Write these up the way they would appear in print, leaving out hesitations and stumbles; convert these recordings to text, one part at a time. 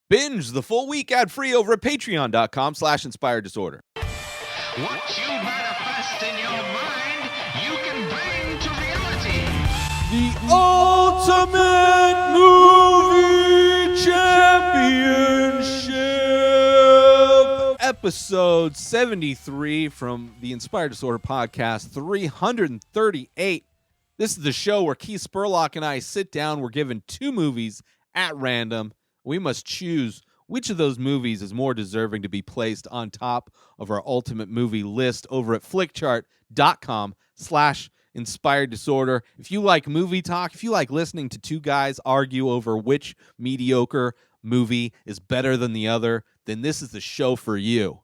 Binge the full week ad-free over at patreon.com/inspireddisorder. What you manifest in your mind, you can bring to reality. The Ultimate Movie Championship! Episode 73 from the Inspired Disorder Podcast, 338. This is the show where Keith Spurlock and I sit down. We're given two movies at random. We must choose which of those movies is more deserving to be placed on top of our ultimate movie list over at flickchart.com/inspired disorder. If you like movie talk, if you like listening to two guys argue over which mediocre movie is better than the other, then this is the show for you.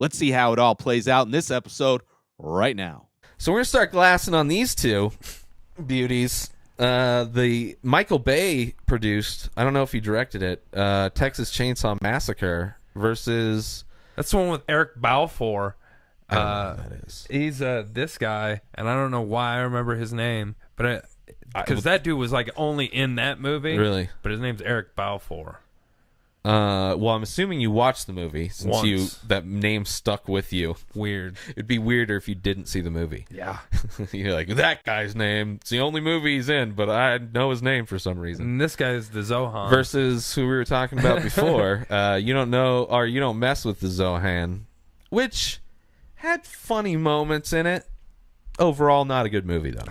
Let's see how it all plays out in this episode right now. So we're going to start glassing on these two beauties. The Michael Bay produced, I don't know if he directed it, Texas Chainsaw Massacre versus... That's the one with Eric Balfour. I don't know who that is. He's this guy, and I don't know why I remember his name, but because that dude was like only in that movie. Really? But his name's Eric Balfour. Well, I'm assuming you watched the movie since Once. that name stuck with you. Weird. It'd be weirder if you didn't see the movie. Yeah. You're like, that guy's name. It's the only movie he's in, but I know his name for some reason. And this guy's the Zohan. Versus who we were talking about before. You don't know, or you don't mess with the Zohan, which had funny moments in it. Overall, not a good movie, though.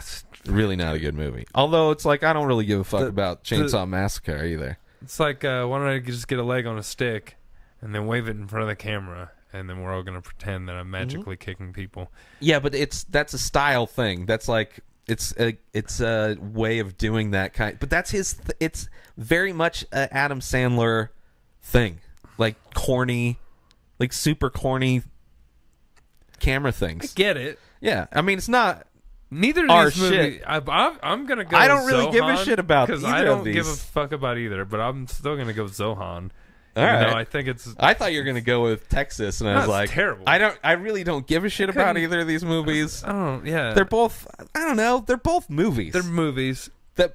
Really not a good movie. Although it's like, I don't really give a fuck about Chainsaw Massacre either. It's like, why don't I just get a leg on a stick and then wave it in front of the camera, and then we're all going to pretend that I'm magically kicking people. Yeah, but that's a style thing. That's like it's a way of doing that kind. But that's it's very much an Adam Sandler thing, like corny, like super corny camera things. I get it. Yeah, I mean it's not. Neither our of these movies. shit. I'm gonna go. I don't with really give a Zohan, shit about because either I don't of these. give a fuck about either. But I'm still gonna go with Zohan. All right. No, I think it's. I thought you were gonna go with Texas, and I was That's like, terrible. I really don't give a shit about either of these movies. I don't. Yeah, They're both. I don't know. They're both movies. they're movies.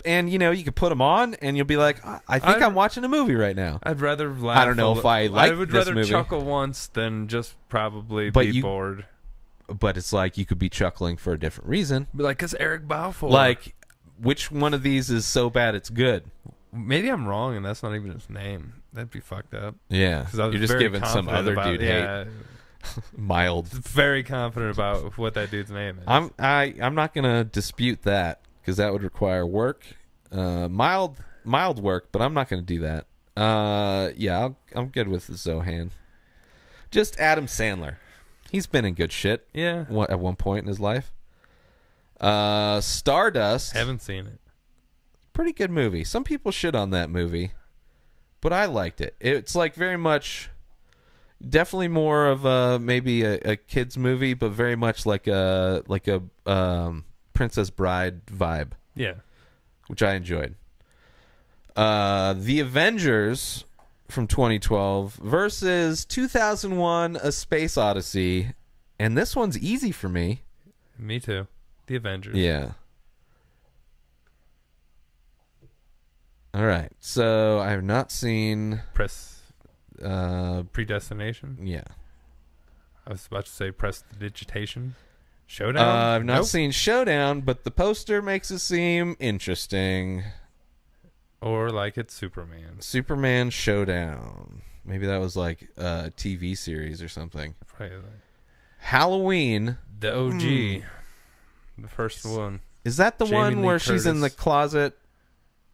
And you know, you could put them on, and you'll be like, I think I'm watching a movie right now. I'd rather laugh. I don't know if I like I would this rather movie. chuckle once than just probably But be bored. But it's like you could be chuckling for a different reason. But like, cause Eric Balfour. Like, which one of these is so bad it's good? maybe I'm wrong, and that's not even his name. That'd be fucked up. Yeah, 'Cause I was you're just very giving some confident other about- dude yeah, hate. Mild. Very confident about what that dude's name is. I'm not gonna dispute that because that would require work. Mild work, but I'm not gonna do that. Yeah, I'm good with the Zohan. Just Adam Sandler. He's been in good shit. Yeah. At one point in his life. Stardust. Haven't seen it. Pretty good movie. Some people shit on that movie, but I liked it. It's like very much, definitely more of a maybe a kid's movie, but very much like a Princess Bride vibe. Yeah. Which I enjoyed. The Avengers from 2012 versus 2001 A Space Odyssey. And this one's easy for me. Me too. The Avengers. Yeah. All right. So I have not seen Predestination. Yeah. I was about to say Prestidigitation. Showdown. I've not Nope. seen Showdown, but the poster makes it seem interesting. Or like it's Superman. Superman Showdown. Maybe that was like a TV series or something. Probably like Halloween. the OG. The first one. Is that the Jamie one Lee where she's in the Curtis. closet?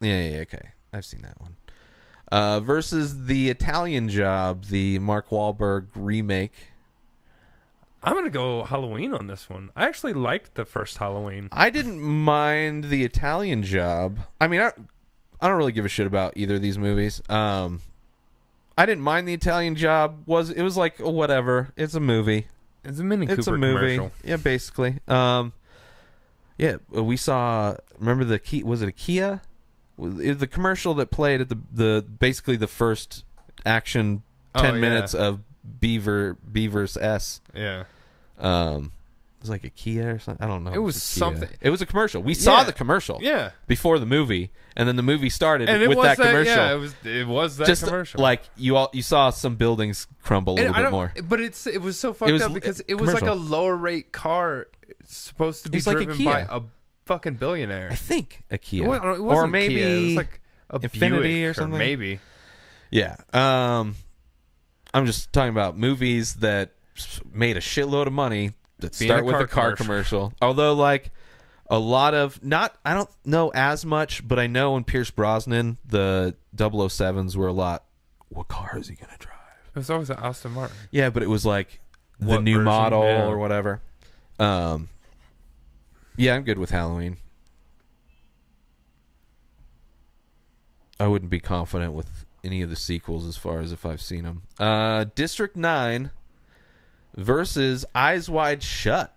Yeah, okay. I've seen that one. Versus The Italian Job, the Mark Wahlberg remake. I'm going to go Halloween on this one. I actually liked the first Halloween. I didn't mind The Italian Job. I mean, I don't really give a shit about either of these movies. I didn't mind The Italian Job. It was like, whatever. It's a movie. It's a Mini It's Cooper a movie. commercial. Yeah, basically. Yeah, we saw. Remember the Kia? Was it a Kia? The commercial that played at the basically the first action 10 minutes of Beaver's S. Yeah. was like a Kia or something. I don't know. It was a Kia. something. It was a commercial. We saw Yeah. the commercial. Yeah. Before the movie, and then the movie started And it with was that commercial. Yeah, it was that Just commercial. like you saw some buildings crumble a And little I bit don't- more. But it was so fucked up because it was like a commercial. lower rate car supposed to be It's like a driven by Kia. a fucking billionaire. I think a Kia, It wasn't or maybe Kia. It was like a Infinity Buick or something. maybe. Yeah. I'm just talking about movies that made a shitload of money that Being start a with car a car commercial. Although, like, a lot of I don't know as much, but I know in Pierce Brosnan, the 007s were a lot. What car is he gonna drive? It was always an Aston Martin. Yeah, but it was like the What new version? model Yeah. or whatever. Yeah, I'm good with Halloween. I wouldn't be confident with any of the sequels as far as if I've seen them. District 9 versus Eyes Wide Shut.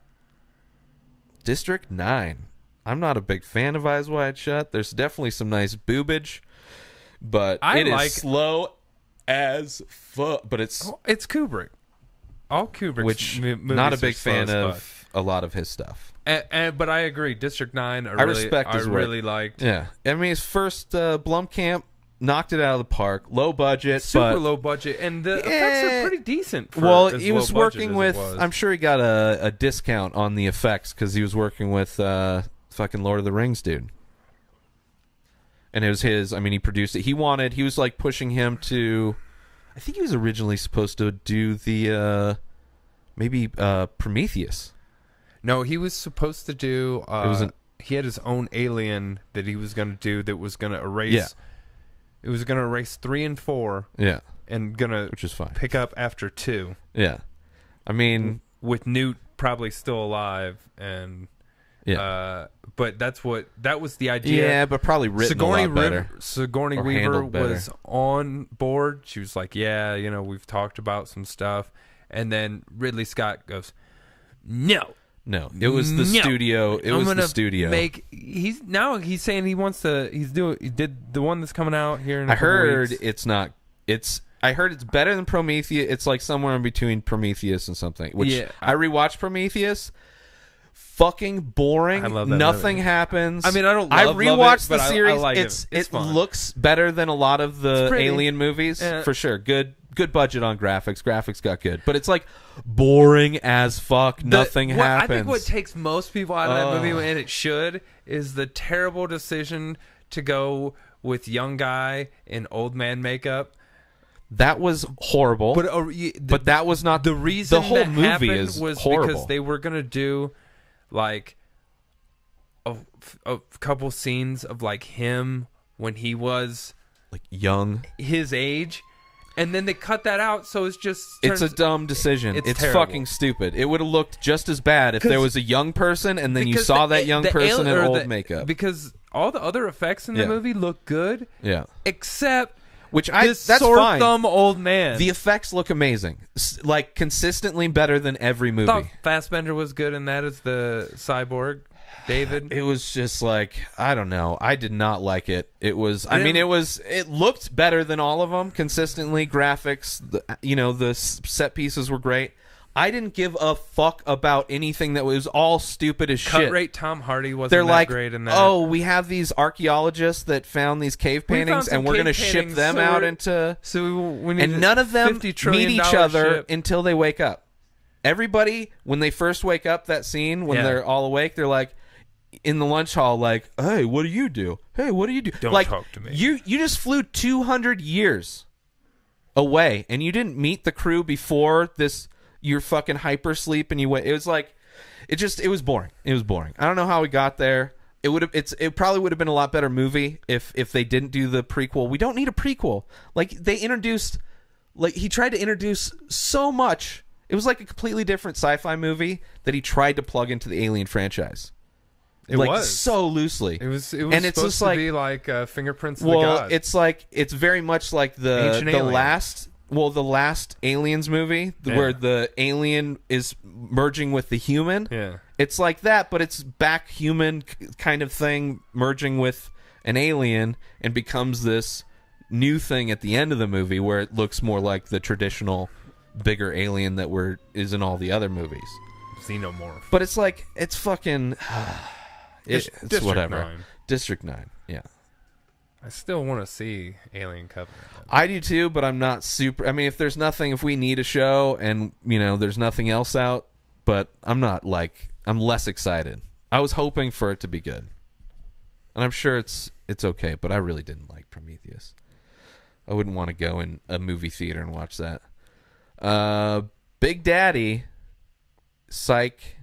District 9. I'm not a big fan of Eyes Wide Shut. There's definitely some nice boobage, but it is slow as fuck. But it's Kubrick. All Kubrick's which movies not a are big slow fan as of fuck. a lot of his stuff. But I agree. District 9, I respect his work. really liked. Yeah, I mean his first Blumkamp knocked it out of the park. Low budget, Super but low budget, and the effects are pretty decent. For well, as he was low budget working as with. it was. I'm sure he got a discount on the effects because he was working with fucking Lord of the Rings dude. And it was his. I mean, he produced it. He was like pushing him to. I think he was originally supposed to do the maybe Prometheus. No, he was supposed to do. He had his own Alien that he was going to do that was going to erase. Yeah. It was going to erase 3 and 4. Yeah, and going which is fine. to pick up after 2. Yeah, I mean, with Newt probably still alive, and yeah, but that was the idea. Yeah, but probably written a lot better. Sigourney Or Weaver handled better. was on board. She was like, "Yeah, we've talked about some stuff," and then Ridley Scott goes, "No." No, it was the studio. It was the studio. He's saying he wants to. He did the one that's coming out here. In a I couple heard weeks. it's not. I heard it's better than Prometheus. It's like somewhere in between Prometheus and something. Which Yeah. I rewatched Prometheus. Fucking boring. I love that Nothing movie. happens. I mean, I don't. I love rewatched it, but the series. I like it. It fun. looks better than a lot of the pretty. Alien movies Yeah. for sure. Good budget on graphics. Graphics got good, but it's like boring as fuck. Nothing happens. I think what takes most people out of that movie, and it should, is the terrible decision to go with young guy in old man makeup. That was horrible. But that was not the reason. The whole that movie happened is was horrible. because they were gonna do like a couple scenes of like him when he was like young. his age, and then they cut that out. So It's a dumb decision. It's terrible. fucking stupid. It would have looked just as bad if there was a young person and then you saw that young person in old makeup. Because all the other effects in the Yeah. movie look good, Yeah. except That's sore fine. thumb old man. The effects look amazing. Like consistently better than every movie. thought Fassbender was good in that as the cyborg, David. It was just like, I don't know. I did not like it. It looked better than all of them consistently. Graphics, the set pieces were great. I didn't give a fuck about anything that was all stupid as Cut shit. rate Tom Hardy wasn't They're that like, great in that. oh, we have these archaeologists that found these cave We found paintings some and we're cave going to ship paintings, them so out we're- into... So we need And none of them $50 meet trillion each other ship. until they wake up. Everybody, when they first wake up, that scene, when Yeah. they're all awake, they're like, in the lunch hall, like, hey, what do you do? Hey, what do you do? Don't like, talk to me. You just flew 200 years away, and you didn't meet the crew before this... You're fucking hypersleep and you wait. It was like, it was boring. It was boring. I don't know how we got there. It probably would have been a lot better movie if they didn't do the prequel. We don't need a prequel. Like he tried to introduce so much. It was like a completely different sci-fi movie that he tried to plug into the Alien franchise. It like, was so loosely. It was and it's supposed just to like, be like Fingerprints of the Gods. it's very much like Ancient the Alien. the last Aliens movie where the alien is merging with the human. Yeah. It's like that, but it's back human kind of thing merging with an alien and becomes this new thing at the end of the movie where it looks more like the traditional bigger alien that is in all the other movies. Xenomorph. But it's like, it's fucking... it's District whatever. 9. District 9, yeah. I still want to see Alien Covenant. I do too, but I'm not super... I mean, if there's nothing... If we need a show and, there's nothing else out, but I'm not like... I'm less excited. I was hoping for it to be good. And I'm sure it's okay, but I really didn't like Prometheus. I wouldn't want to go in a movie theater and watch that. Big Daddy, Psych,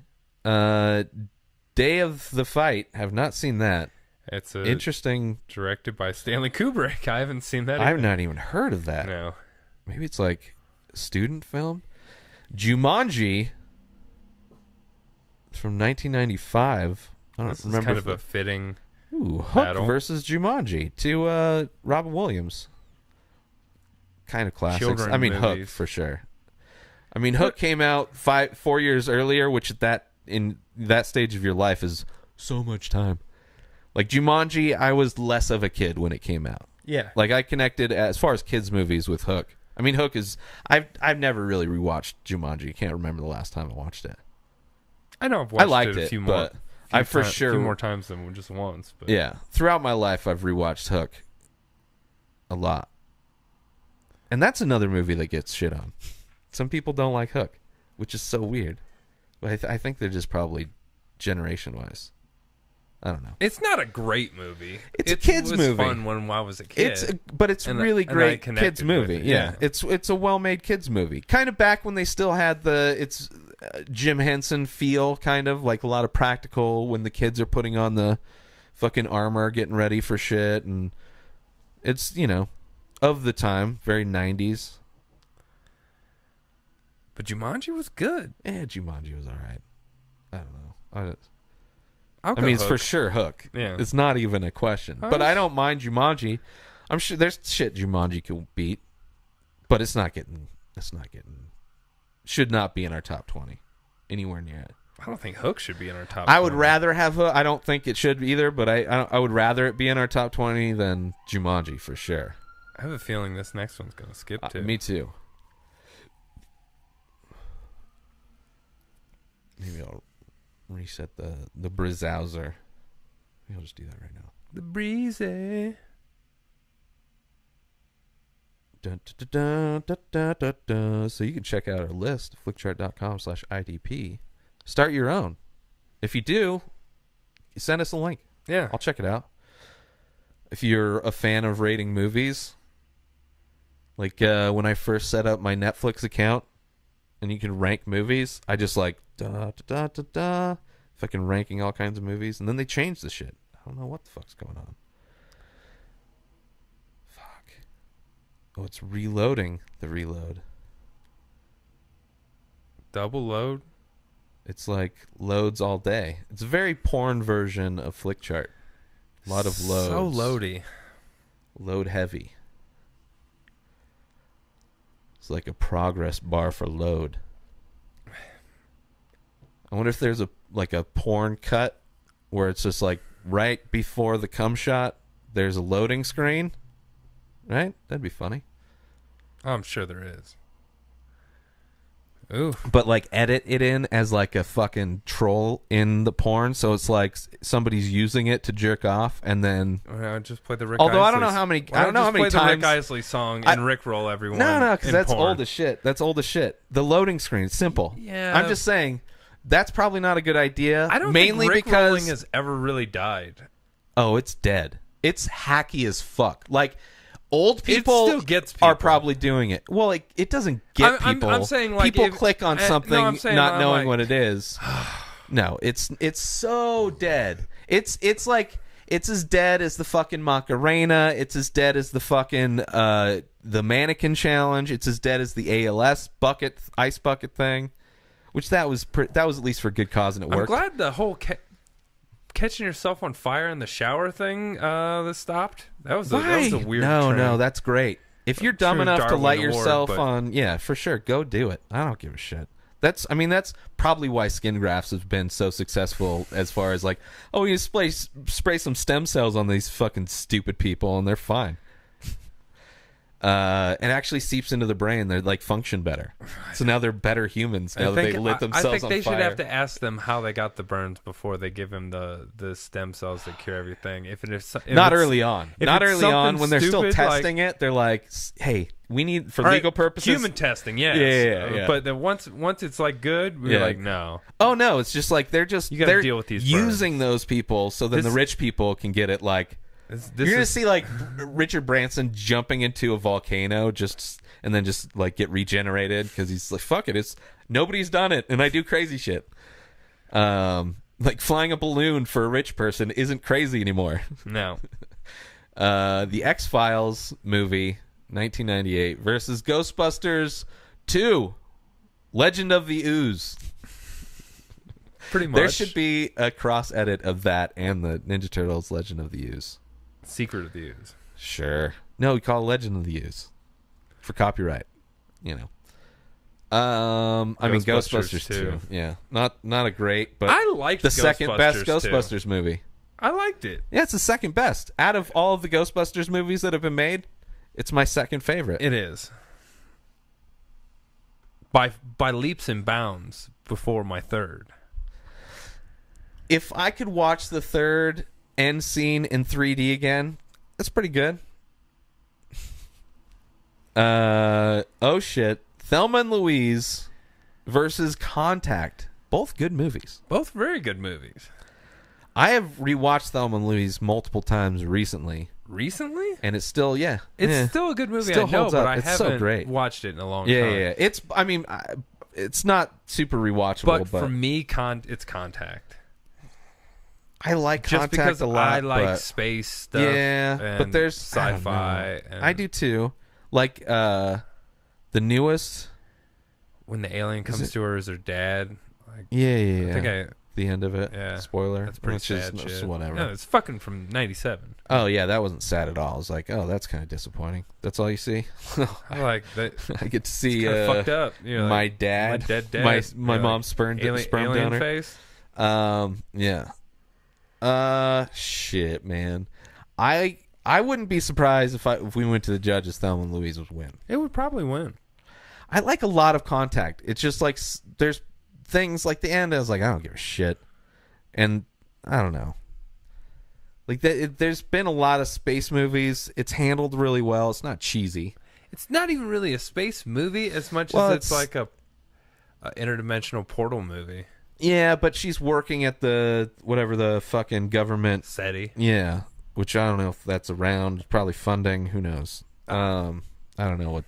Day of the Fight. Have not seen that. It's interesting. Directed by Stanley Kubrick. I haven't seen that. I've not even heard of that. No. Maybe it's like a student film. Jumanji from 1995. I don't This remember. is kind of a fitting. Hook battle. versus Jumanji to Robin Williams. Kind of classics. Children I mean, Hook movies. for sure. I mean, Hook came out 4 years earlier, which in that stage of your life is so much time. Like Jumanji, I was less of a kid when it came out. Yeah. Like I connected as far as kids movies with Hook. I mean, Hook is I've never really rewatched Jumanji. Can't remember the last time I watched it. I know I've watched liked it a it, few more. but I for sure a few more times than just once. But yeah, throughout my life I've rewatched Hook a lot. And that's another movie that gets shit on. Some people don't like Hook, which is so weird. But I think they're just probably generation-wise. I don't know. It's not a great movie. It's a kid's movie. It was fun when I was a kid. But it's And really and I great connected kids movie. with it, Yeah, it's a well-made kids movie. Kind of back when they still had the Jim Henson feel, kind of like a lot of practical when the kids are putting on the fucking armor, getting ready for shit, and it's of the time, very 90s. But Jumanji was good. Yeah, Jumanji was all right. I don't know. I'll I go mean, it's Hook. for sure Hook. Yeah. It's not even a question. But I don't mind Jumanji. I'm sure there's shit Jumanji can beat, but it's not getting. Should not be in our top 20, anywhere near it. I don't think Hook should be in our top. I would 20. rather have Hook. I don't think it should either, but I would rather it be in our top 20 than Jumanji for sure. I have a feeling this next one's gonna skip too. Me too. Maybe I'll reset the browser. Maybe I'll just do that right now. The breezy. Dun, dun, dun, dun, dun, dun, dun. So you can check out our list, flickchart.com/IDP. Start your own. If you do, send us a link. Yeah. I'll check it out. If you're a fan of rating movies, like when I first set up my Netflix account and you can rank movies, I just like fucking ranking all kinds of movies, and then they changed the shit. I don't know what the fuck's going on. Fuck. Oh, it's reloading the reload. Double load. It's like loads all day. It's a very porn version of Flickchart. A lot of loads. So loady. Load heavy. It's like a progress bar for load. I wonder if there's a porn cut where it's just like right before the cum shot, there's a loading screen. Right? That'd be funny. Oh, I'm sure there is. Ooh. But like edit it in as like a fucking troll in the porn, so it's like somebody's using it to jerk off, and then Just play the Rick. although Isley. I don't know how many Why I don't know how many play times the Rick Isley song and Rickroll everyone. No, because in that's porn. old as shit. That's old as shit. The loading screen, simple. Yeah. I'm just saying that's probably not a good idea. I don't mainly think because Rickrolling has ever really died. oh, it's dead. It's hacky as fuck. Like old people, still gets people. are probably doing it. Well, it doesn't get people. I'm saying, like, people if- click on no, something I'm saying, not I'm knowing like- what it is. No, it's so dead. It's like it's as dead as the fucking Macarena. It's as dead as the fucking the mannequin challenge. It's as dead as the ALS ice bucket thing, which that was at least for good cause and it worked. I'm glad the whole catching yourself on fire in the shower thing that stopped. That was a weird trend. No, that's great. If you're dumb True enough to Darwin light Award, yourself but- on, yeah, for sure, go do it. I don't give a shit. That's probably why skin grafts have been so successful as far as like, oh, you spray some stem cells on these fucking stupid people and they're fine. It actually seeps into the brain. They like function better. So now they're better humans now that they lit themselves on fire. I think they should have to ask them how they got the burns before they give him the stem cells that cure everything. If not early on. Not early on when they're still stupid, testing it. They're like, hey, we need for legal purposes. Human testing, yes. Yeah. But then once it's like good, we're like, no. Oh no, it's just like they're deal with these using those people so then the rich people can get it like. You're gonna see like Richard Branson jumping into a volcano and then just like get regenerated because he's like, fuck it, nobody's done it and I do crazy shit. Like flying a balloon for a rich person isn't crazy anymore. No. The X-Files movie 1998 versus Ghostbusters 2 Legend of the Ooze. Pretty much. There should be a cross edit of that and the Ninja Turtles Legend of the Ooze. Secret of the Ooze. Sure. No, we call it Legend of the Ooze for copyright. You know. I mean Ghostbusters 2. Yeah. Not a great, but I liked the second best 2. Ghostbusters movie. I liked it. Yeah, it's the second best. Out of all of the Ghostbusters movies that have been made, it's my second favorite. It is. By leaps and bounds before my third. If I could watch the third end scene in 3D again, that's pretty good. Oh shit. Thelma and Louise versus Contact. Both good movies. Both very good movies. I have rewatched Thelma and Louise multiple times recently. Recently? And it's still, It's still a good movie. Still I know, holds but up. I It's haven't so great. watched it in a long Yeah, time. yeah. It's not super rewatchable, But for me, it's Contact. I like Just Contact because a lot. I like but, space stuff. yeah, but there's sci-fi. I do too. Like the newest. When the alien comes to her as her dad. Like, Yeah. I think the end of it. Yeah. Spoiler. That's pretty It's sad just shit. whatever. No, it's fucking from 97. Oh yeah, that wasn't sad at all. I was like, oh, that's kind of disappointing. That's all you see. I like that. I get to see Fucked up. You know, my like, dad, my dead dad, my mom's sperm alien donor. face. Yeah. Shit, man. I wouldn't be surprised if we went to the judges. Thelma and Louise would win. It would probably win. I like a lot of Contact. It's just like there's things like the end. I was like, I don't give a shit, and I don't know. Like there's been a lot of space movies. It's handled really well. It's not cheesy. It's not even really a space movie as much Well, as it's like a interdimensional portal movie. Yeah, but she's working at the whatever the fucking government. SETI. Yeah, which I don't know if that's around. Probably funding. Who knows? I don't know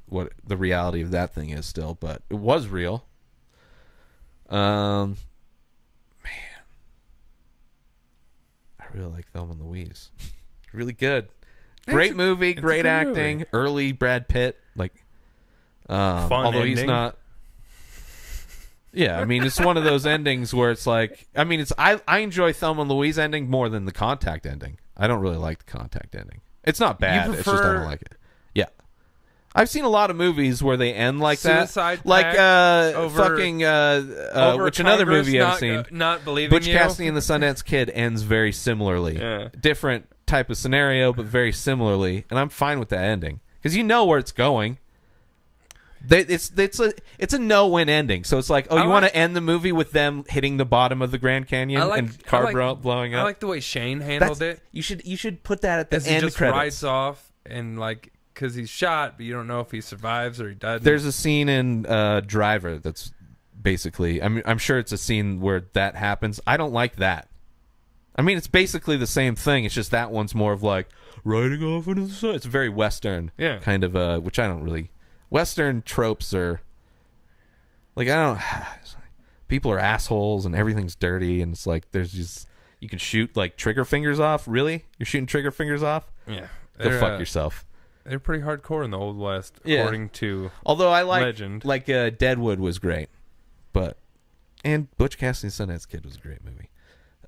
what the reality of that thing is still, but it was real. Man, I really like Thelma and Louise. Really good. Great movie, great acting. Movie. Early Brad Pitt, like, although ending. he's not. Yeah, I mean, it's one of those endings where it's like, I mean, I enjoy Thelma and Louise ending more than the Contact ending. I don't really like the Contact ending. It's not bad. It's just I don't like it. Yeah. I've seen a lot of movies where they end like Suicide that. Like over fucking which another Congress movie I've seen. Not believing Butch you. Cassidy and the Sundance Kid ends very similarly. Yeah. Different type of scenario, but very similarly, and I'm fine with that ending because you know where it's going. It's a no-win ending, so it's like, oh, you want to end the movie with them hitting the bottom of the Grand Canyon and car blowing up. I like the way Shane handled it. You should put that at the As end he just credits. rides off and like because he's shot, but you don't know if he survives or he doesn't. There's a scene in Driver that's basically. I'm sure it's a scene where that happens. I don't like that. I mean, it's basically the same thing. It's just that one's more of like riding off into the sun. It's very Western, kind of, which I don't really. Western tropes are like people are assholes and everything's dirty and it's like there's just you can shoot like trigger fingers off. Really, you're shooting trigger fingers off? Yeah, go fuck yourself. They're pretty hardcore in the Old West, according to although I like legend. Like Deadwood was great, and Butch Cassidy and Sundance Kid was a great movie.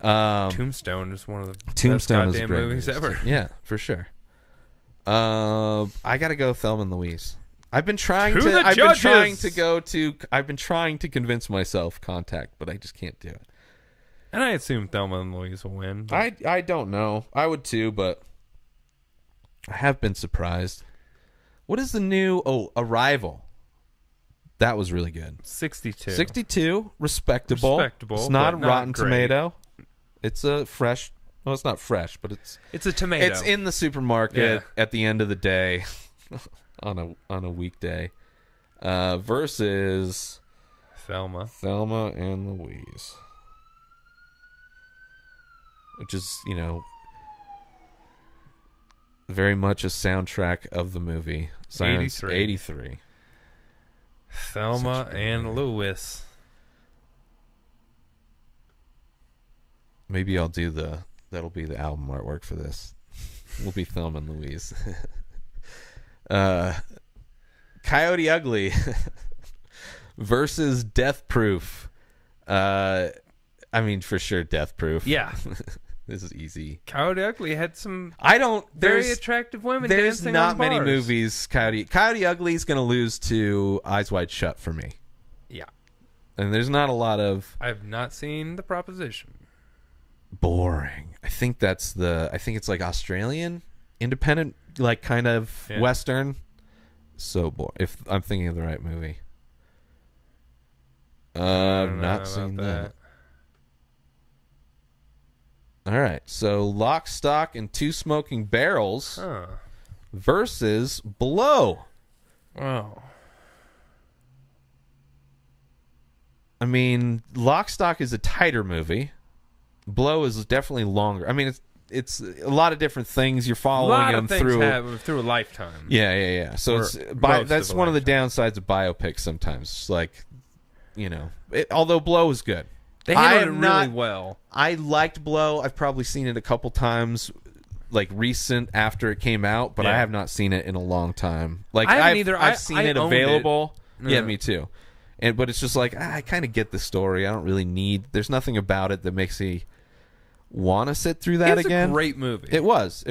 Tombstone is one of the Tombstone best is goddamn great movies ever. Yeah, for sure. I gotta go Thelma and Louise. I've been trying to convince myself Contact, but I just can't do it. And I assume Thelma and Louise will win. I don't know. I would too, but I have been surprised. What is the new? Oh, Arrival. That was really good. 62. 62, respectable. It's but not a not Rotten great. Tomato. It's a fresh. Well, it's not fresh, but It's a tomato. it's in the supermarket Yeah. at the end of the day on a weekday. Versus Thelma. Thelma and Louise, which is, very much a soundtrack of the movie. Silence 83. Thelma and Louise. Maybe that'll be the album artwork for this. Will be Thelma and Louise. Coyote Ugly versus Death Proof. For sure Death Proof. Yeah. This is easy. Coyote Ugly had some There's very attractive women There's dancing not on many bars. movies. Coyote Ugly is going to lose to Eyes Wide Shut for me. Yeah. And there's not a lot of I've not seen The Proposition. boring. I think it's like Australian independent, like kind of Western. So boring. If I'm thinking of the right movie. I've not seen that. All right. So Lock, Stock, and Two Smoking Barrels versus Blow. Oh. Lock, Stock is a tighter movie. Blow is definitely longer. It's a lot of different things. You're following them through a lifetime. Yeah. So that's one of the downsides of biopics sometimes. It's like, although Blow is good. They handled it really well. I liked Blow. I've probably seen it a couple times, like recent after it came out, but I have not seen it in a long time. Like I haven't either. I've seen it owned available. it. Yeah, me too. But it's just like, I kind of get the story. I don't really need. There's nothing about it that makes me want to sit through that again. It's a great movie. It was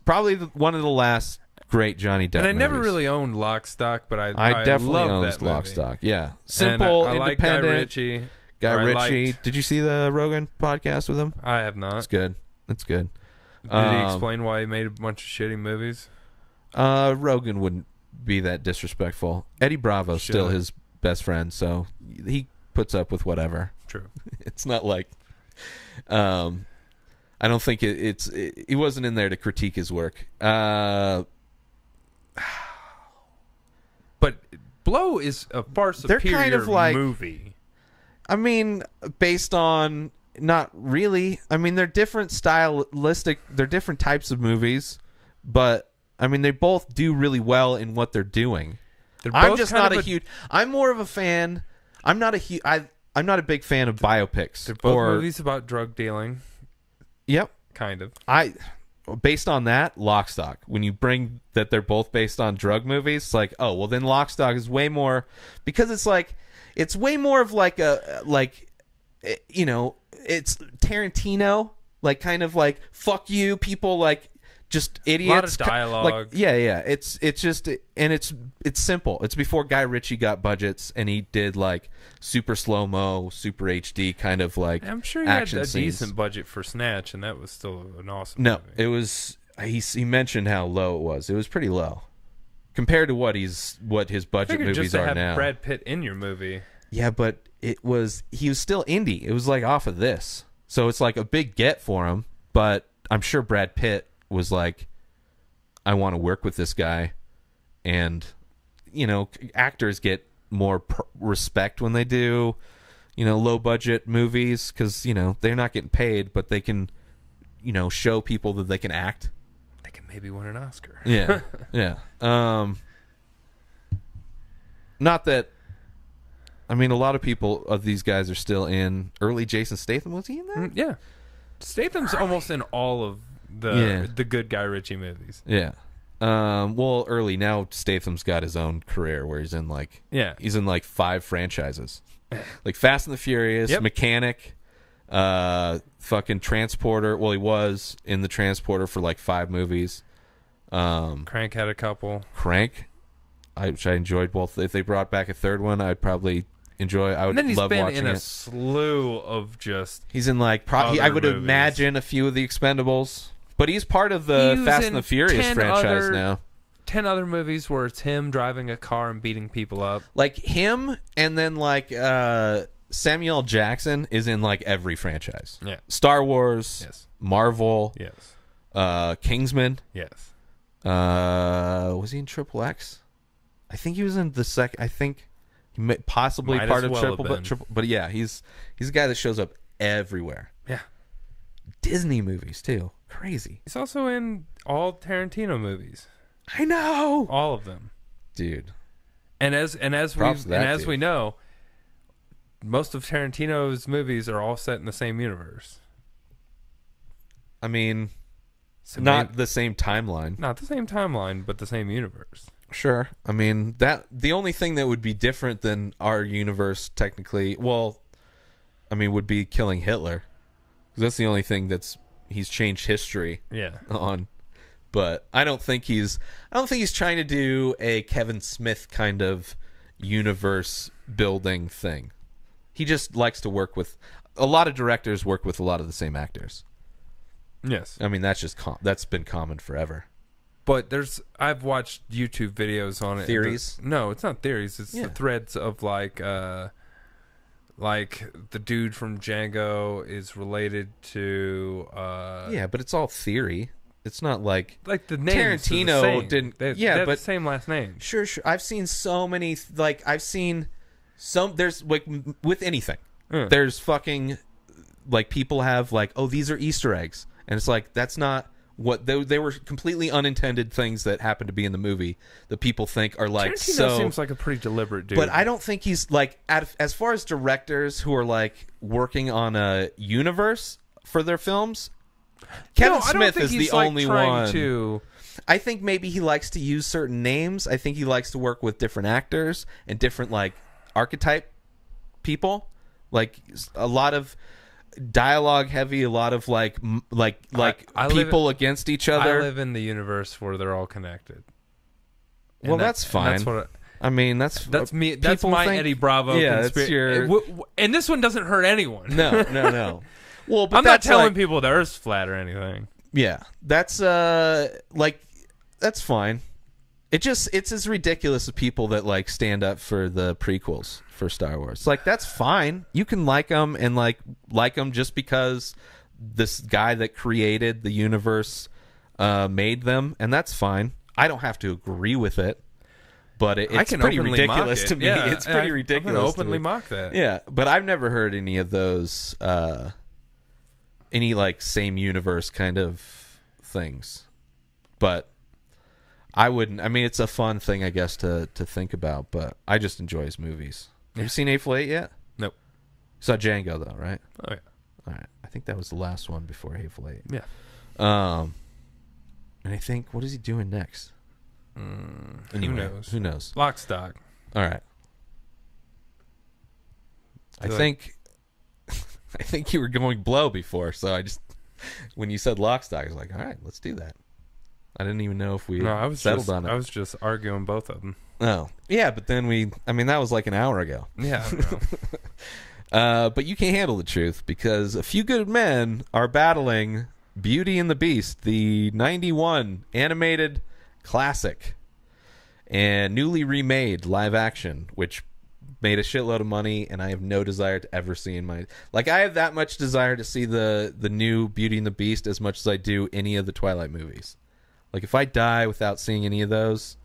probably one of the last great Johnny Depp. And I never movies. really owned Lock, Stock, but I definitely love owned that Lock, movie. Stock. Yeah, And simple, I like independent. Guy Ritchie. Guy or I Ritchie. liked- Did you see the Rogan podcast with him? I have not. It's good. It's good. Did he explain why he made a bunch of shitty movies? Rogan wouldn't be that disrespectful. Eddie Bravo's still his best friend, so he puts up with whatever. True. It's not like, I don't think he wasn't in there to critique his work. But Blow is a far superior kind of like- movie. Based on not really. They're different stylistic. They're different types of movies, but they both do really well in what they're doing. They're I'm both just kind not of a huge. I'm more of a fan. I'm not a big fan of biopics. They're both movies about drug dealing, Yep. kind of. Based on that, Lock, Stock. When you bring that they're both based on drug movies, it's like, oh well, then Lock, Stock is way more, because it's way more of it's Tarantino, like kind of like fuck you, people like just idiots. A lot of dialogue. Yeah. It's just, and it's simple. It's before Guy Ritchie got budgets and he did like super slow mo, super HD kind of like. I'm sure he had action a scenes. decent budget for Snatch, and that was still an awesome No, movie. it was. He mentioned how low it was. It was pretty low compared to what his budget Figured movies just to are have now. Brad Pitt in your movie. Yeah, but he was still indie. It was like off of this. So it's like a big get for him, but I'm sure Brad Pitt was like, I want to work with this guy. And, actors get more respect when they do, low budget movies because, they're not getting paid, but they can, show people that they can act. They can maybe win an Oscar. Yeah. Yeah. Not that, a lot of people of these guys are still in early Jason Statham. Was he in that? Yeah. Statham's almost in all of the good Guy Ritchie movies. Yeah. Well, early now Statham's got his own career where he's in he's in 5 franchises. Like Fast and the Furious, Yep. Mechanic, fucking Transporter. Well, he was in the Transporter for 5 movies. Crank had a couple. Crank, which I enjoyed both. If they brought back a third one, I'd probably enjoy. I would And then he's love been watching in a it. slew of just. He's in I other would movies. imagine a few of the Expendables, but he's part of the He was Fast in and the Furious 10 franchise other- now. 10 other movies where it's him driving a car and beating people up. Like him, and then like Samuel Jackson is in like every franchise. Yeah. Star Wars, Yes. Marvel, Yes. Kingsman. Yes. Was he in Triple X? I think he was in the second. I think he possibly Might part as of well have Triple. been. But yeah, he's a guy that shows up everywhere. Yeah. Disney movies too. Crazy. He's also in all Tarantino movies. I know, All of them. dude. And as Props to that dude. we know, most of Tarantino's movies are all set in the same universe. I mean, So not the same timeline. not the same timeline, but the same universe. Sure. I mean, that the only thing that would be different than our universe, technically, well, I mean, would be killing Hitler, because that's the only thing he's changed history Yeah. on. But I don't think he's trying to do a Kevin Smith kind of universe building thing. He just likes to work with a lot of directors work with a lot of the same actors. Yes. I mean, that's just that's been common forever. But I've watched YouTube videos on it. Theories? No, it's not theories. It's Yeah. the threads of like the dude from Django is related to Yeah, but it's all theory. It's not like the names Tarantino are the same. didn't- They yeah, have but- the same last name. Sure. I've seen so many. Like I've seen some. There's like with anything. There's fucking like people have like, oh, these are Easter eggs, and it's like that's not what they were completely unintended things that happen to be in the movie that people think are like Tarantino so. seems like a pretty deliberate dude. But I don't think he's like as far as directors who are like working on a universe for their films. Kevin I don't Smith think is he's, the like, only trying one. to. I think maybe he likes to use certain names. I think he likes to work with different actors and different like archetype people. Like a lot of dialogue heavy, a lot of like I people against each other. I live in the universe where they're all connected. And Well, that's fine. That's what. I mean, that's Me. That's people my think- Eddie Bravo. Yeah, that's your. And this one doesn't hurt anyone. No. Well, but I'm not that's telling like, people the Earth's flat or anything. Yeah, that's like that's fine. It's as ridiculous as people that like stand up for the prequels for Star Wars. Like that's fine. You can like them and like them just because this guy that created the universe made them, and that's fine. I don't have to agree with it, but it's pretty ridiculous to me. Yeah, it's pretty ridiculous. I'm gonna openly to me. mock that. Yeah, but I've never heard any of those. Any like same universe kind of things, but I wouldn't. I mean, it's a fun thing, I guess, to think about. But I just enjoy his movies. Have you seen Hateful Eight yet? Nope. You saw Django though, right? Oh yeah. All right. I think that was the last one before Hateful Eight. Yeah. And I think what is he doing next? Anyway, Who knows? Lock, Stock. All right. I think you were going blow before, so I just when you said Lock, Stock, I was like, all right, let's do that. I didn't even know if we settled on it. I was just arguing both of them. Oh, yeah, but then that was like an hour ago. Yeah. I know. But you can't handle the truth because A Few Good Men are battling Beauty and the Beast, the 91 animated classic and newly remade live action, which made a shitload of money, and I have no desire to ever see in my I have that much desire to see the new Beauty and the Beast as much as I do any of the Twilight movies. Like if I die without seeing any of those,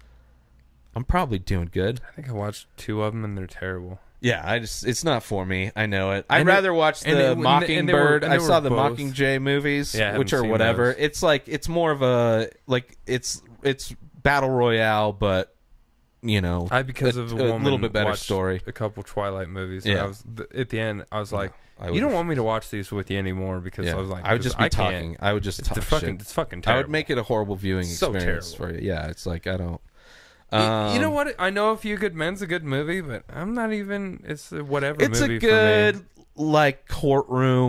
I'm probably doing good. I think I watched 2 of them and they're terrible. Yeah, it's not for me. I know it. I'd rather watch the Mockingbird. I saw the both. Mockingjay movies, Yeah, I which haven't are seen whatever. those. It's like it's more of a it's battle royale, but Because of a woman little bit better watched story. a couple Twilight movies. Yeah. And I was at the end. I was like, I you would- don't want me to watch these with you anymore because Yeah. I was like, I would just be I can't. talking. I would just talk shit. It's fucking I terrible. would make it a horrible viewing So experience terrible. for you. Yeah, it's like I don't. You know what? I know A Few Good Men's a good movie, but I'm not even. It's a whatever. It's movie a good for me. like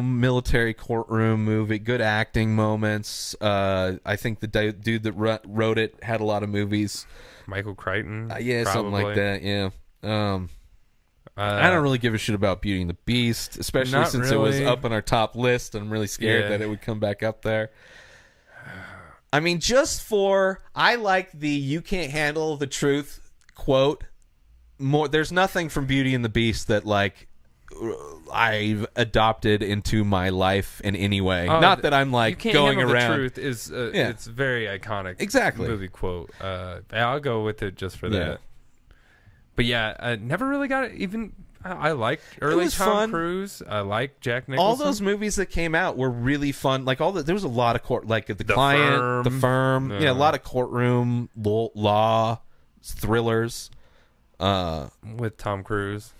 military courtroom movie. Good acting moments. I think the dude that wrote it had a lot of movies. Michael Crichton. Yeah, something like probably. that. Yeah. I don't really give a shit about Beauty and the Beast, especially Not since it was really. up on our top list. I'm really scared Yeah. that it would come back up there. I mean, I like the "you can't handle the truth" quote more. There's nothing from Beauty and the Beast that like I've adopted into my life in any way. Not that I'm like you can't going handle around. The truth is it's very iconic. Exactly. Movie quote. I'll go with it just for that. But yeah, I never really got it. Even I liked early Tom Cruise. I like Jack Nicholson. All those movies that came out were really fun. Like there was a lot of the Client, The Firm. Yeah, a lot of courtroom law thrillers. With Tom Cruise.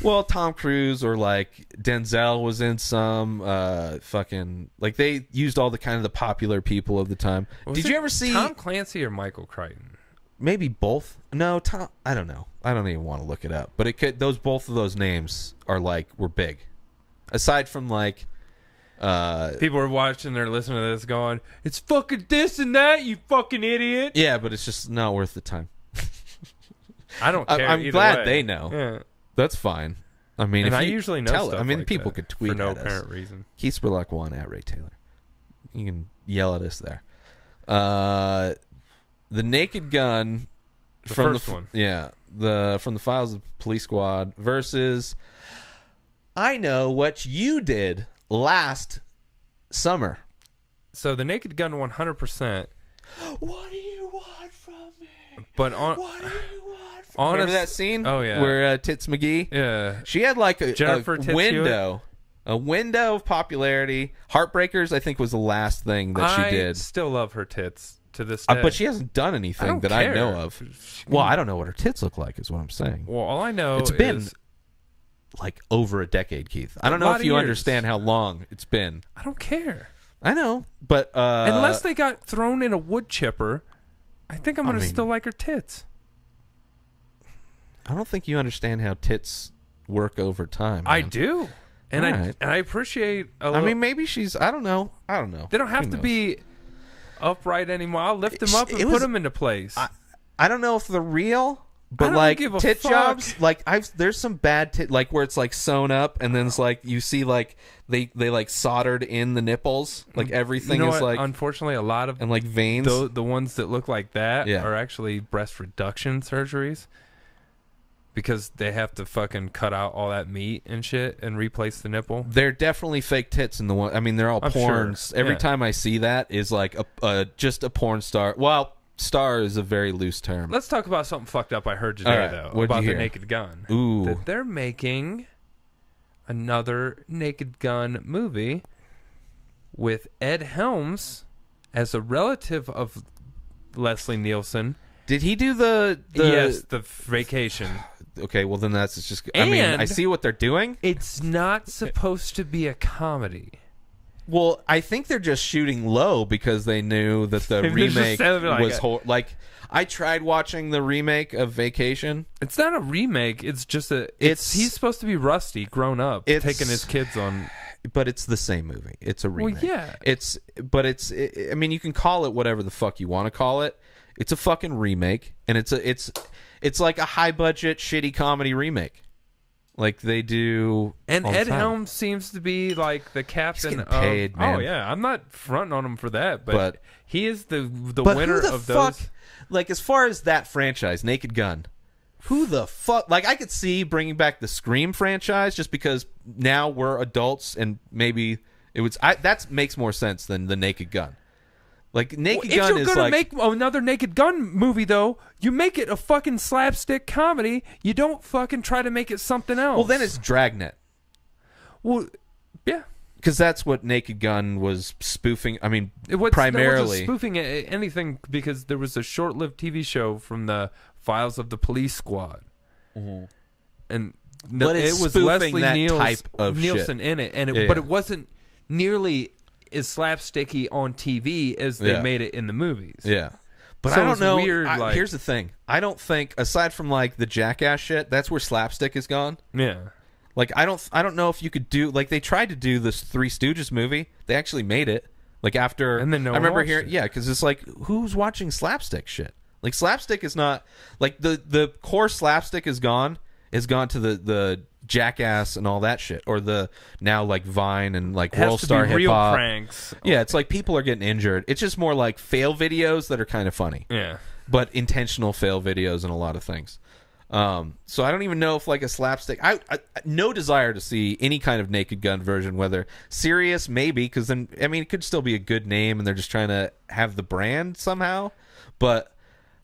Well, Tom Cruise or like Denzel was in some. Like they used all the kind of the popular people of the time. Did you ever see Tom Clancy or Michael Crichton? Maybe both. No, Tom. I don't know. I don't even want to look it up. But it could. Both of those names were big. Aside from like, people are watching, they're listening to this, going, "It's fucking this and that, you fucking idiot." Yeah, but it's just not worth the time. I don't care. I'm glad way. they know. Yeah. That's fine. I mean, and if I you usually know tell stuff I mean, like people that could tweet for no at us. apparent reason. Keith Spurlock 1 at Ray Taylor. You can yell at us there. The Naked Gun from first one. Yeah, from the Files of Police Squad versus I Know What You Did Last Summer. So the Naked Gun 100%. What do you want from me? But what do you want from me? Remember that scene? Oh yeah, where Tits McGee. Yeah, she had like a window. A window of popularity. Heartbreakers, I think, was the last thing that she did. I still love her tits to this day. But she hasn't done anything that I know of. Well, I don't know what her tits look like, is what I'm saying. Well, all I know it's been like over a decade, Keith. I don't know if you understand how long it's been. I don't care. I know, but unless they got thrown in a wood chipper, I think I'm gonna still like her tits. I don't think you understand how tits work over time. Man. I do. And I appreciate I mean, maybe she's... I don't know. They don't have to be upright anymore. I'll lift them up and put them into place. I don't know if they're real, but like tit jobs, like there's some bad tit, like where it's like sewn up and then it's like you see like they like soldered in the nipples, like everything is like... Unfortunately, a lot of... And like veins. The ones that look like that are actually breast reduction surgeries. Because they have to fucking cut out all that meat and shit and replace the nipple. They're definitely fake tits in the one. I mean, they're all porns. Sure. Every time I see that is like just a porn star. Well, star is a very loose term. Let's talk about something fucked up I heard today, though. About the Naked Gun. Ooh. That they're making another Naked Gun movie with Ed Helms as a relative of Leslie Nielsen. Did he do the... Yes, the Vacation. Okay, well then that's just... I mean, I see what they're doing. It's not supposed to be a comedy. Well, I think they're just shooting low because they knew that the remake was... Like, I tried watching the remake of Vacation. It's not a remake. It's just he's supposed to be Rusty, grown up, taking his kids on... But it's the same movie. It's a remake. Well, yeah. I mean, you can call it whatever the fuck you want to call it. It's a fucking remake, and it's like a high budget shitty comedy remake, like they do. And Ed Helms seems to be like the captain. He's getting paid, man. Oh yeah, I'm not fronting on him for that, but he is the winner of those. Like as far as that franchise, Naked Gun, who the fuck? Like I could see bringing back the Scream franchise just because now we're adults and maybe it would. That makes more sense than the Naked Gun. Like Naked Gun is like... If you're gonna make another Naked Gun movie, though, you make it a fucking slapstick comedy. You don't fucking try to make it something else. Well, then it's Dragnet. Well, yeah. Because that's what Naked Gun was spoofing. I mean, primarily... It wasn't spoofing anything because there was a short-lived TV show from the Files of the Police Squad. Mm-hmm. And it was Leslie Nielsen in it. But it wasn't nearly... is slapsticky on TV as they made it in the movies. Yeah. But so I don't know. Weird, here's the thing. I don't think, aside from like the Jackass shit, that's where slapstick is gone. Yeah. Like I don't know if you could do, like they tried to do this Three Stooges movie. They actually made it. Like after, and then I remember hearing, because it's like, who's watching slapstick shit? Like slapstick is not, like the core slapstick is gone. has gone to the Jackass and all that shit, or the now like Vine and like World Star Hip Hop. Pranks. Yeah, it's like people are getting injured. It's just more like fail videos that are kind of funny. Yeah, but intentional fail videos and a lot of things. So I don't even know if like a slapstick. I no desire to see any kind of Naked Gun version. Whether serious, maybe, because then I mean it could still be a good name, and they're just trying to have the brand somehow. But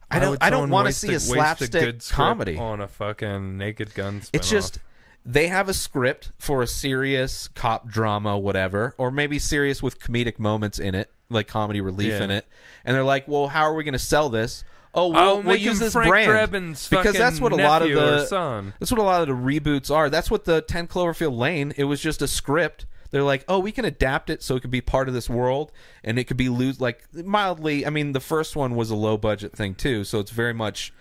I don't want to see a slapstick comedy on a fucking Naked Gun spinoff. It's just they have a script for a serious cop drama, whatever, or maybe serious with comedic moments in it, like comedy relief in it, and they're like, well, how are we going to sell this? Oh, we'll use this Frank brand Drebin's because that's what a lot of son. That's what a lot of the reboots are. That's what the 10 Cloverfield Lane. It was just a script. They're like, oh, we can adapt it so it could be part of this world, and it could be like mildly. I mean, the first one was a low budget thing too, so it's very much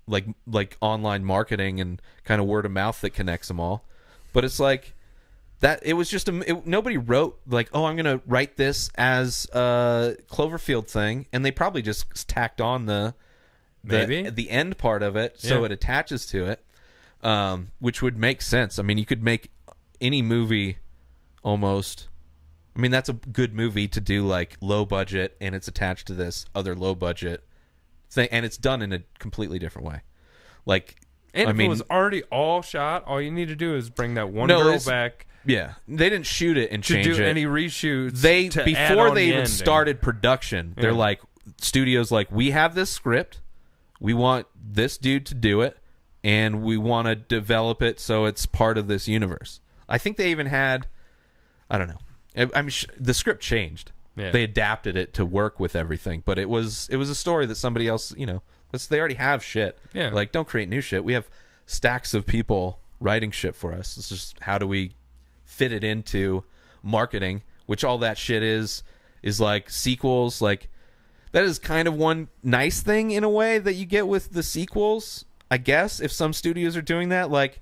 like online marketing and kind of word of mouth that connects them all. But it's like that. It was just nobody wrote like, oh, I'm gonna write this as a Cloverfield thing, and they probably just tacked on the end part of it so it attaches to it, which would make sense. I mean, you could make any movie almost. I mean, that's a good movie to do like low budget, and it's attached to this other low budget thing, and it's done in a completely different way. Like, and if it was already all shot, all you need to do is bring that one girl back. Yeah, they didn't shoot it and change it. To do any reshoots. Before they even started production, they're like, studios like, we have this script. We want this dude to do it, and we want to develop it so it's part of this universe. I think they even had, I don't know. I'm the script changed. Yeah. They adapted it to work with everything, but it was a story that somebody else, they already have shit. Yeah. Like, don't create new shit. We have stacks of people writing shit for us. It's just how do we fit it into marketing, which all that shit is like sequels, like. That is kind of one nice thing in a way that you get with the sequels, I guess, if some studios are doing that. Like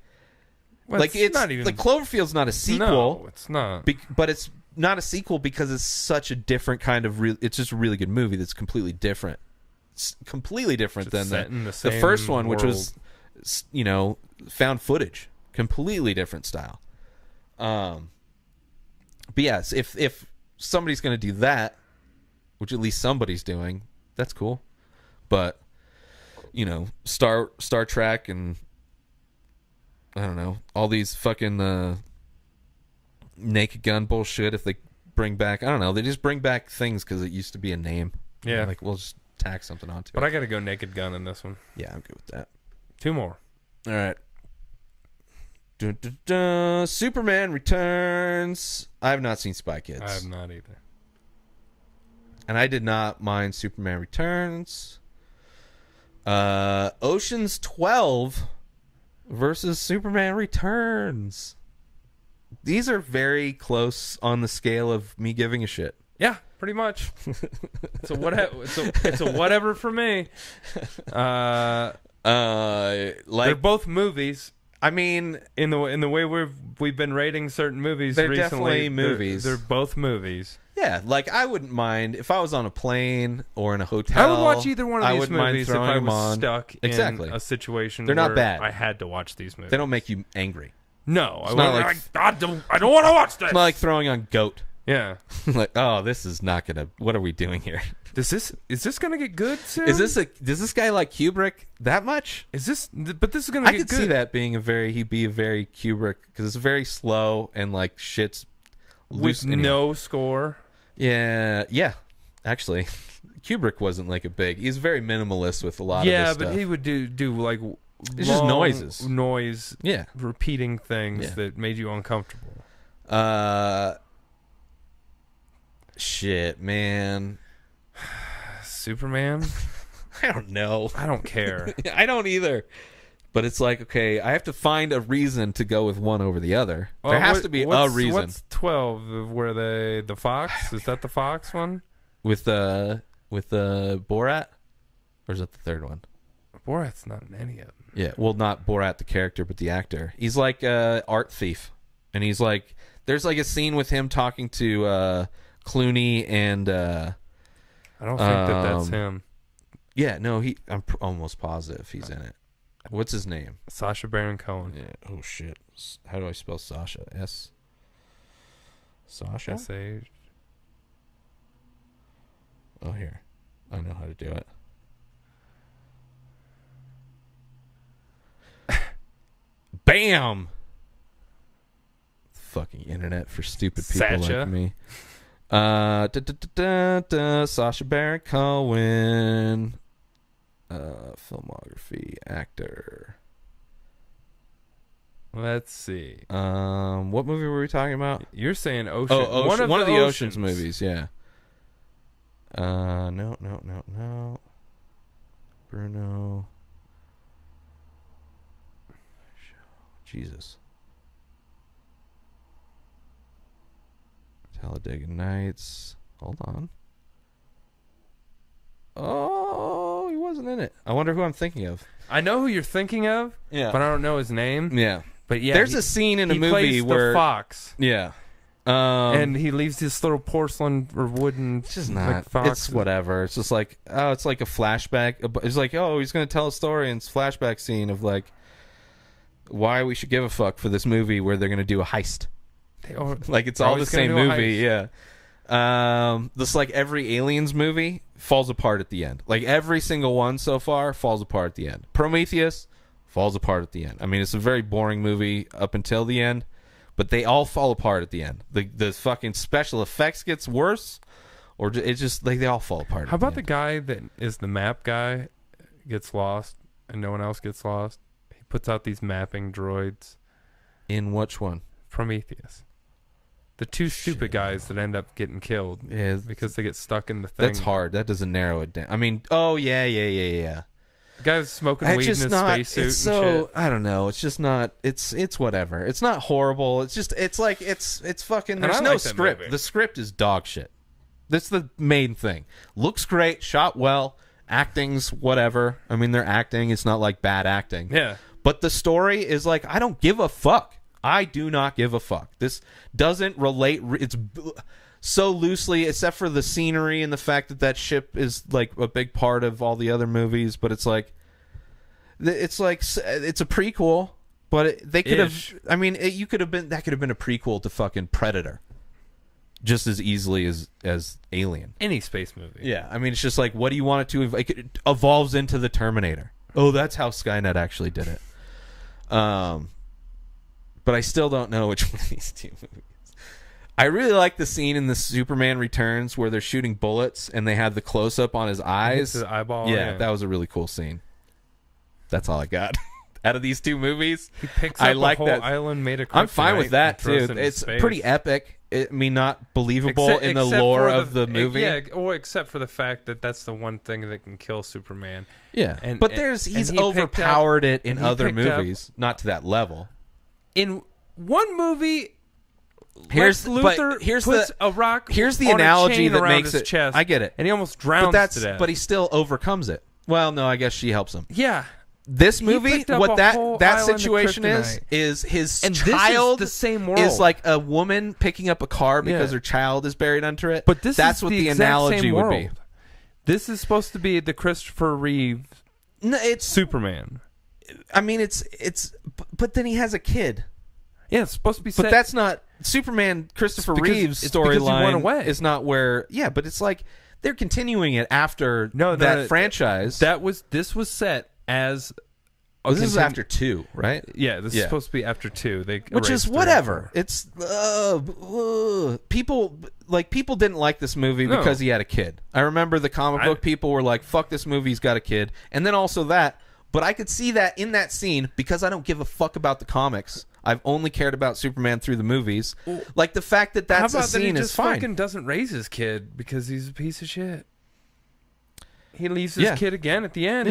it's not even, like Cloverfield's not a sequel. No, it's not. But it's not a sequel because it's such a different kind of it's just a really good movie that's completely different. It's completely different than the first one, which was found footage. Completely different style. But yes, if somebody's going to do that, which at least somebody's doing, that's cool. But Star Trek and I don't know, all these fucking Naked Gun bullshit. If they bring back, I don't know, they just bring back things because it used to be a name. Yeah, like we'll just tack something onto it. But I gotta go Naked Gun in this one. Yeah, I'm good with that. 2 more. All right. Dun, dun, dun. Superman Returns. I have not seen Spy Kids. I have not either. And I did not mind Superman Returns. Ocean's 12 versus Superman Returns. These are very close on the scale of me giving a shit. Yeah, pretty much. It's a whatever for me. They're both movies. I mean, in the way we've been rating certain movies they're recently, definitely movies. They're both movies. Yeah, like I wouldn't mind if I was on a plane or in a hotel. I would watch either one of these movies if I was stuck in a situation They're not bad. I had to watch these movies. They don't make you angry. No, I don't want to watch this. It's not like throwing on Goat. Yeah. Like, oh, this is not gonna. What are we doing here? Is this gonna get good soon? Does this guy like Kubrick that much? But this is gonna get good. I could see that being he'd be a very Kubrick because it's very slow and like shit's with no score. Yeah. Actually, Kubrick wasn't like he's very minimalist with a lot of this stuff. Yeah, but he would do like it's just noise. Yeah, repeating things that made you uncomfortable. Shit, man. Superman? I don't know. I don't care. I don't either. But it's like, okay, I have to find a reason to go with one over the other. There has to be a reason. What's 12? Where the Fox? Is that the Fox one? With the Borat? Or is that the third one? Borat's not in any of them. Yeah, well, not Borat the character, but the actor. He's like a art thief. And he's like, there's like a scene with him talking to Clooney and I don't think that's him. Yeah, no, I'm almost positive he's in it. What's his name? Sacha Baron Cohen. Yeah. Oh shit. How do I spell Sasha? Sasha. S-A. Oh, here. I know how to do it. Bam! Fucking internet for stupid people like me. Sacha Baron Cohen. Filmography. Actor. Let's see. What movie were we talking about? You're saying Ocean. Oh, Ocean. One of the Oceans movies, yeah. No. Bruno. Jesus. Talladega Nights. Hold on. Oh, he wasn't in it. I wonder who I'm thinking of. I know who you're thinking of, but I don't know his name. Yeah. But yeah, there's a scene in a movie plays where the fox. Yeah. And he leaves this little porcelain or wooden. It's just not. Like, fox. It's whatever. It's just like, oh, it's like a flashback. It's like, oh, he's going to tell a story and it's a flashback scene of like why we should give a fuck for this movie where they're going to do a heist. Like it's all the same movie. Yeah. This like every Aliens movie falls apart at the end. Like every single one so far falls apart at the end. Prometheus falls apart at the end. I mean, it's a very boring movie up until the end. But they all fall apart at the end. The fucking special effects gets worse, or it's just like they all fall apart. How about the guy that is the map guy gets lost and no one else gets lost? He puts out these mapping droids. In which one? Prometheus. The two stupid guys that end up getting killed because they get stuck in the thing. That's hard. That doesn't narrow it down. I mean, oh yeah. The guy's smoking weed in his spacesuit and shit. I don't know. It's just not. It's whatever. It's not horrible. It's just. It's like it's fucking. There's no script. Movie. The script is dog shit. That's the main thing. Looks great. Shot well. Acting's whatever. I mean, they're acting. It's not like bad acting. Yeah. But the story is like, I don't give a fuck. I do not give a fuck. This doesn't relate. It's so loosely, except for the scenery and the fact that ship is like a big part of all the other movies. But it's like it's a prequel. But they could have. I mean, you could have been. That could have been a prequel to fucking Predator, just as easily as Alien. Any space movie. Yeah, I mean, it's just like, what do you want it to? It evolves into the Terminator. Oh, that's how Skynet actually did it. But I still don't know which one of these two movies. I really like the scene in the Superman Returns where they're shooting bullets and they have the close up on his eyes. His eyeball. Yeah, that was a really cool scene. That's all I got. Out of these two movies, he picks up a whole island made of kryptonite. I'm fine with that too. It's pretty epic. I mean, not believable in the lore of the movie. Yeah, or except for the fact that that's the one thing that can kill Superman. Yeah, but he's overpowered it in other movies, not to that level. In one movie, here's a rock. Here's the analogy that makes his chest. I get it, and he almost drowns to death. But he still overcomes it. Well, no, I guess she helps him. Yeah. This movie, what that situation is his and child this is the same world. Is like a woman picking up a car because her child is buried under it. But that's what the analogy would be. This is supposed to be the Christopher Reeve. No, it's Superman. I mean, but then he has a kid. Yeah, it's supposed to be. But that's not Superman. Christopher Reeve's storyline is not where. Yeah, but it's like they're continuing it after that franchise. This was set as. This is after 2, right? Yeah, this is supposed to be after 2. Which is whatever. It's people didn't like this movie because he had a kid. I remember the comic book people were like, "Fuck this movie, he's got a kid," and then also that. But I could see that in that scene because I don't give a fuck about the comics. I've only cared about Superman through the movies. Like the fact that that's a scene is fine. How about that he just fucking doesn't raise his kid because he's a piece of shit? He leaves his kid again at the end,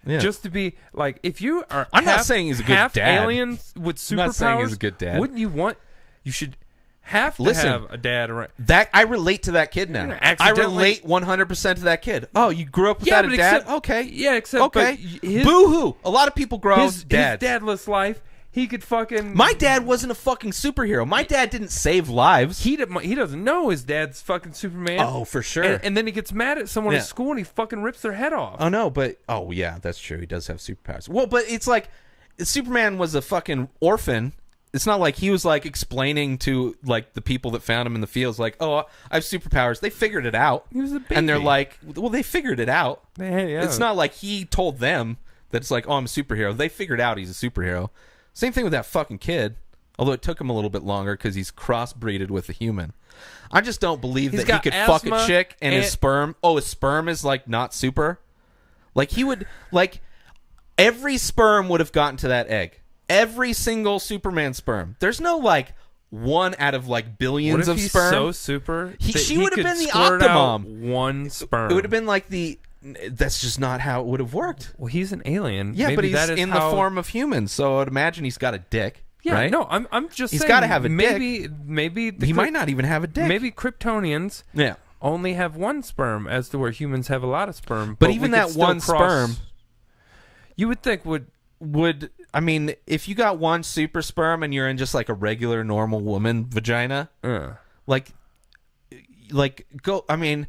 just to be like, if you are. I'm not saying he's a good dad. Alien with superpowers. I'm not saying he's a good dad. Wouldn't you want? You should have to have a dad around. That I relate to that kid now. I relate 100% to that kid. Oh, you grew up without a dad? Okay. Yeah, except okay. Boo-hoo. A lot of people grow up with dads. His dadless life. He could fucking... My dad wasn't a fucking superhero. My dad didn't save lives. He doesn't know his dad's fucking Superman. Oh, for sure. And then he gets mad at someone at school and he fucking rips their head off. Oh, no, but... Oh, yeah, that's true. He does have superpowers. Well, but it's like... Superman was a fucking orphan. It's not like he was, like, explaining to, like, the people that found him in the fields, like, oh, I have superpowers. They figured it out. He was a baby. And they're like, well, they figured it out. Yeah. It's not like he told them that it's like, oh, I'm a superhero. They figured out he's a superhero. Same thing with that fucking kid, although it took him a little bit longer because he's crossbreeded with a human. I just don't believe that he could fuck a chick and his sperm. Oh, his sperm is like not super. Like he would, like every sperm would have gotten to that egg. Every single Superman sperm. There's no like one out of like billions of sperm. So super. She would have been the Optimum. One sperm. It would have been like the. That's just not how it would have worked. Well, he's an alien. Yeah, maybe but he's in the form of human, so I'd imagine he's got a dick. Yeah, right? No, I'm just saying. He's got to have a dick. Maybe he might not even have a dick. Maybe Kryptonians only have one sperm, as to where humans have a lot of sperm. But even that one sperm, you would think would I mean, if you got one super sperm and you're in just like a regular normal woman vagina, like go. I mean.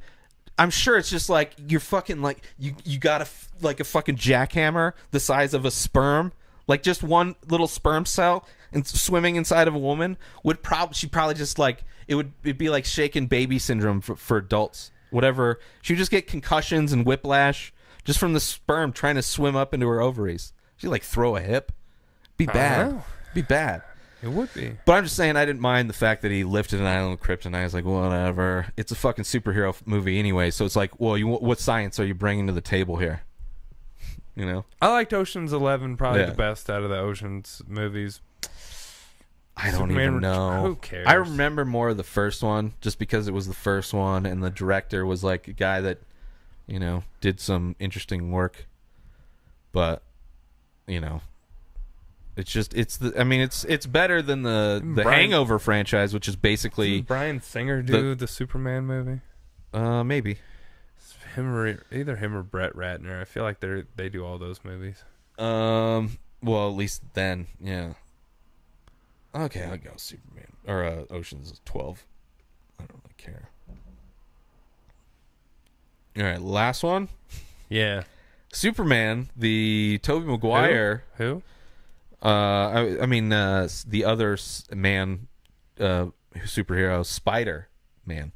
I'm sure it's just like you're fucking like you got a fucking jackhammer the size of a sperm, like just one little sperm cell and swimming inside of a woman would she'd probably just like it'd be like shaken baby syndrome for adults, whatever. She'd just get concussions and whiplash just from the sperm trying to swim up into her ovaries. She'd like throw a hip, be bad, be bad. It would be. But I'm just saying I didn't mind the fact that he lifted an island of kryptonite. I was like, whatever. It's a fucking superhero movie anyway, so it's like, well, what science are you bringing to the table here? You know? I liked Ocean's 11 probably the best out of the Ocean's movies. I don't even know. Who cares? I remember more of the first one just because it was the first one and the director was like a guy that, you know, did some interesting work. But, you know... It's better than the Hangover franchise, which is basically Bryan Singer do the Superman movie. Maybe Either him or Brett Ratner. I feel like they do all those movies. Well, at least then, yeah. Okay, I'll go Superman or Ocean's 12. I don't really care. All right, last one. Yeah, Superman, the Tobey Maguire. Who? I mean, the other man, superhero, Spider-Man.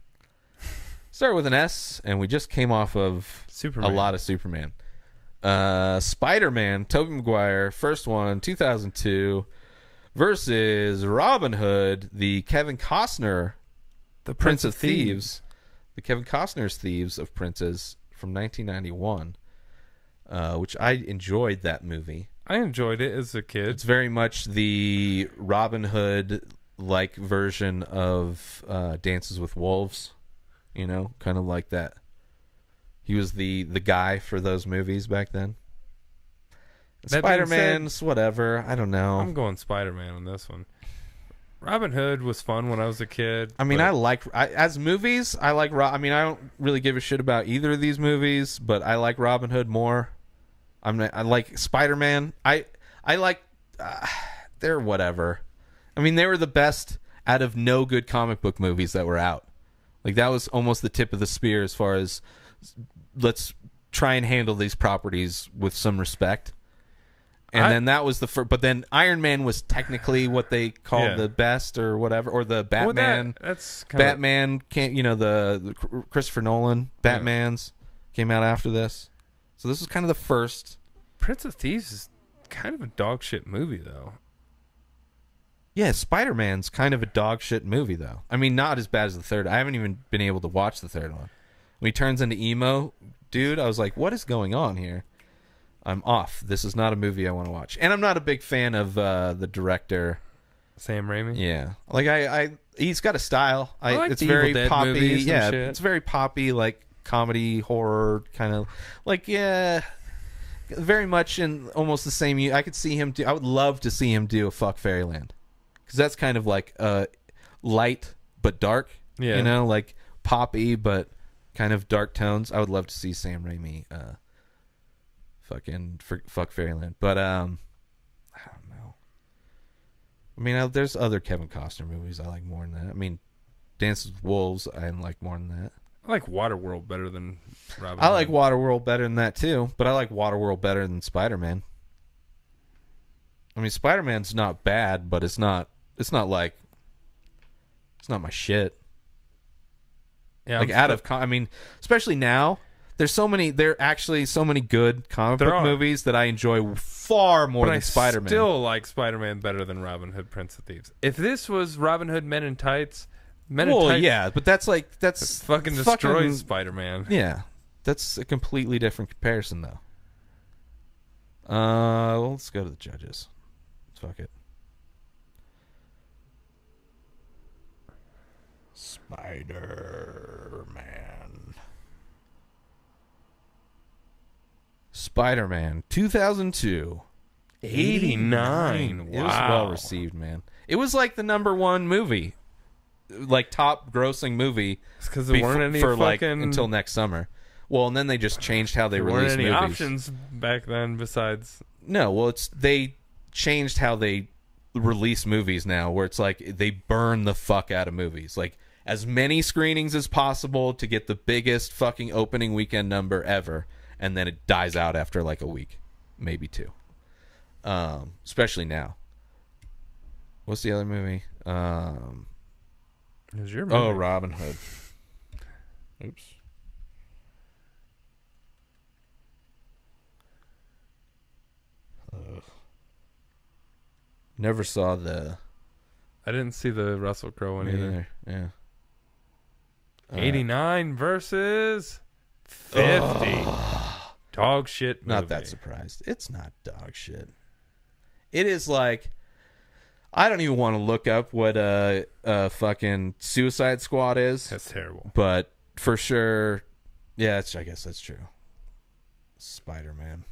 Start with an S, and we just came off of Superman. A lot of Superman. Spider-Man, Tobey Maguire, first one, 2002, versus Robin Hood, the Kevin Costner, the Prince of Thieves. The Kevin Costner's Thieves of Princes from 1991, which I enjoyed that movie. I enjoyed it as a kid. It's very much the Robin Hood-like version of Dances with Wolves, you know, kind of like that. He was the guy for those movies back then. Spider-Man's whatever. I don't know. I'm going Spider-Man on this one. Robin Hood was fun when I was a kid. I mean, as movies, I like. I mean, I don't really give a shit about either of these movies, but I like Robin Hood more. I like Spider-Man. I like they're whatever. I mean, they were the best out of no good comic book movies that were out. Like that was almost the tip of the spear as far as let's try and handle these properties with some respect. And then that was the first. But then Iron Man was technically what they called the best or whatever, or the Batman. Well, that's Batman can't. You know, the Christopher Nolan Batman's came out after this. So this was kind of the first. Prince of Thieves is kind of a dog shit movie, though. Yeah, Spider-Man's kind of a dog shit movie, though. I mean, not as bad as the third. I haven't even been able to watch the third one. When he turns into emo, dude, I was like, what is going on here? I'm off. This is not a movie I want to watch. And I'm not a big fan of the director. Sam Raimi? Yeah. Like, he's got a style. I like it's the very Evil Dead poppy. movies Yeah, and shit. It's very poppy, like comedy, horror, kind of. Like, yeah, very much in almost the same. I could see him do. I would love to see him do a Fuck Fairyland, because that's kind of like light but dark. Yeah. You know, like poppy but kind of dark tones. I would love to see Sam Raimi fucking Fuck Fairyland, but I don't know. I mean, there's other Kevin Costner movies I like more than that. I mean, Dances with Wolves I like more than that. I like Waterworld better than Robin I Hood. like Waterworld better than that too, but I like Waterworld better than Spider-Man. I mean, Spider-Man's not bad, but it's not my shit. Yeah, like I mean, especially now, there are actually so many good comic book movies that I enjoy far more than Spider-Man. I still like Spider-Man better than Robin Hood, Prince of Thieves. If this was Robin Hood, Men in Tights, yeah, but that's fucking destroys Spider-Man. Yeah, that's a completely different comparison, though. Well, let's go to the judges. Fuck it. Spider-Man 2002. 89. Wow. It was well received, man. It was like the #1 movie. Like top grossing movie. It's because there weren't any for fucking... like until next summer. Well, and then they just changed how they released movies. There weren't any options back then besides... No, well, they changed how they release movies now, where it's like they burn the fuck out of movies. Like, as many screenings as possible to get the biggest fucking opening weekend number ever, and then it dies out after like a week, maybe 2. Especially now. What's the other movie? It was your movie. Oh, Robin Hood. Oops. Never saw the... I didn't see the Russell Crowe one either. Yeah. 89 versus 50. Dog shit movie. Not that surprised. It's not dog shit. It is like... I don't even want to look up what fucking Suicide Squad is. That's terrible. But for sure... Yeah, I guess that's true. Spider-Man.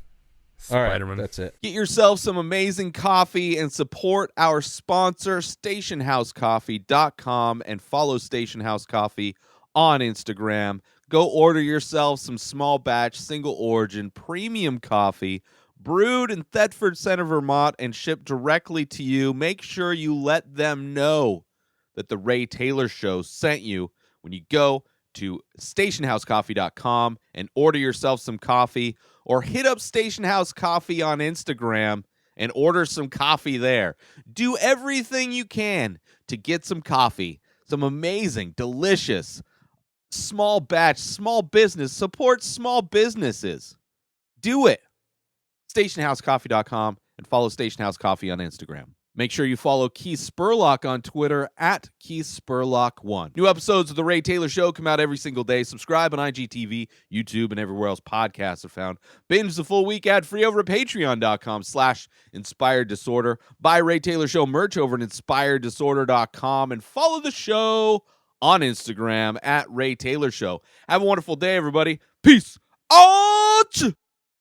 All right, that's it. Get yourself some amazing coffee and support our sponsor, stationhousecoffee.com, and follow Station House Coffee on Instagram. Go order yourself some small batch, single origin, premium coffee brewed in Thetford Center, Vermont, and shipped directly to you. Make sure you let them know that the Ray Taylor Show sent you when you go to stationhousecoffee.com and order yourself some coffee, or hit up Station House Coffee on Instagram and order some coffee there. Do everything you can to get some coffee, some amazing, delicious, small batch, small business. Support small businesses. Do it. stationhousecoffee.com and follow Station House Coffee on Instagram. Make sure you follow Keith Spurlock on Twitter at Keith Spurlock1. New episodes of The Ray Taylor Show come out every single day. Subscribe on IGTV, YouTube, and everywhere else podcasts are found. Binge the full week ad-free over at patreon.com/Inspired Disorder. Buy Ray Taylor Show merch over at InspiredDisorder.com and follow the show on Instagram at Ray Taylor Show. Have a wonderful day, everybody. Peace out!